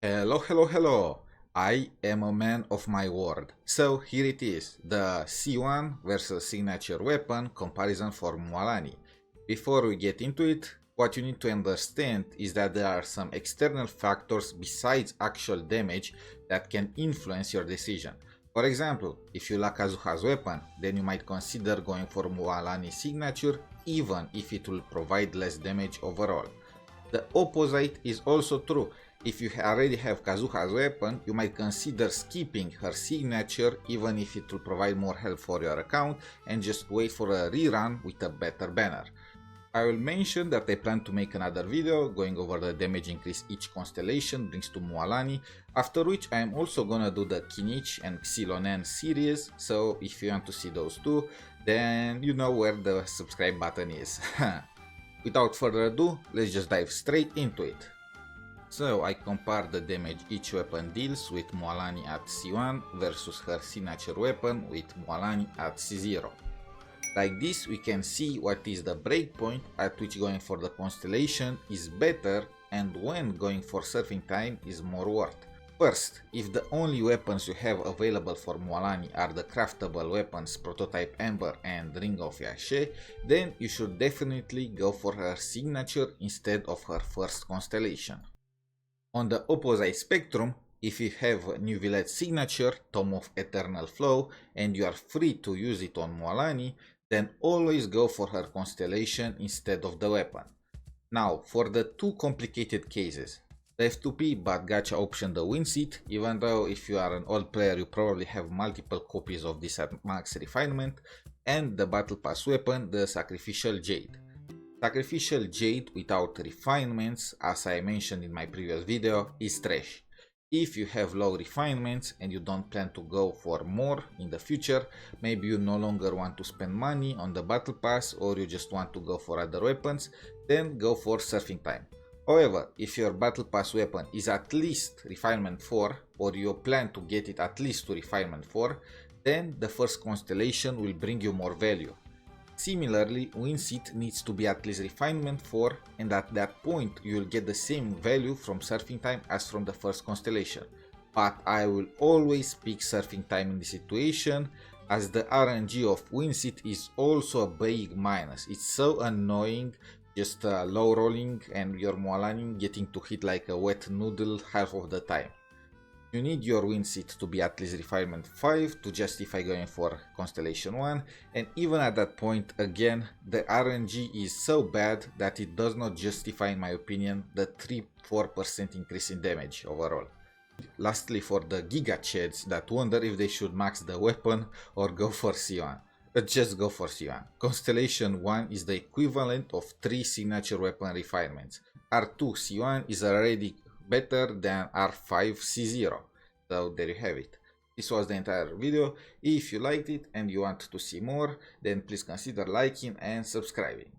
Hello, hello, hello! I am a man of my word. So here it is, the C1 versus signature weapon comparison for Mualani. Before we get into it, what you need to understand is that there are some external factors besides actual damage that can influence your decision. For example, if you lack Kazuha's weapon, then you might consider going for Mualani's signature even if it will provide less damage overall. The opposite is also true. If you already have Kazuha's weapon, you might consider skipping her signature even if it will provide more health for your account and just wait for a rerun with a better banner. I will mention that I plan to make another video going over the damage increase each constellation brings to Mualani, after which I am also gonna do the Kinich and Xilonen series, so if you want to see those two, then you know where the subscribe button is. Without further ado, let's just dive straight into it. So I compare the damage each weapon deals with Mualani at C1 versus her signature weapon with Mualani at C0. Like this we can see what is the breakpoint at which going for the constellation is better and when going for surfing time is more worth. First, if the only weapons you have available for Mualani are the craftable weapons Prototype Ember and Ring of Yashe, then you should definitely go for her signature instead of her first constellation. On the opposite spectrum, if you have New Villette's signature, Tome of Eternal Flow, and you are free to use it on Mualani, then always go for her constellation instead of the weapon. Now, for the two complicated cases, the F2P but gacha option the win seat, even though if you are an old player you probably have multiple copies of this at max refinement, and the battle pass weapon, the Sacrificial Jade. Sacrificial Jade without refinements, as I mentioned in my previous video, is trash. If you have low refinements and you don't plan to go for more in the future, maybe you no longer want to spend money on the battle pass or you just want to go for other weapons, then go for surfing time. However, if your battle pass weapon is at least refinement 4 or you plan to get it at least to refinement 4, then the first constellation will bring you more value. Similarly, win seat needs to be at least refinement 4 and at that point you will get the same value from surfing time as from the first constellation. But I will always pick surfing time in this situation as the RNG of win seat is also a big minus. It's so annoying just low rolling and your Mualani getting to hit like a wet noodle half of the time. You need your win seat to be at least refinement 5 to justify going for Constellation 1, and even at that point again the RNG is so bad that it does not justify in my opinion the 3-4% increase in damage overall. Lastly, for the Giga Chads that wonder if they should max the weapon or go for C1. Just go for C1. Constellation 1 is the equivalent of 3 signature weapon refinements. R2 C1 is already better than R5 C0. So there you have it. This was the entire video. If you liked it and you want to see more, then please consider liking and subscribing.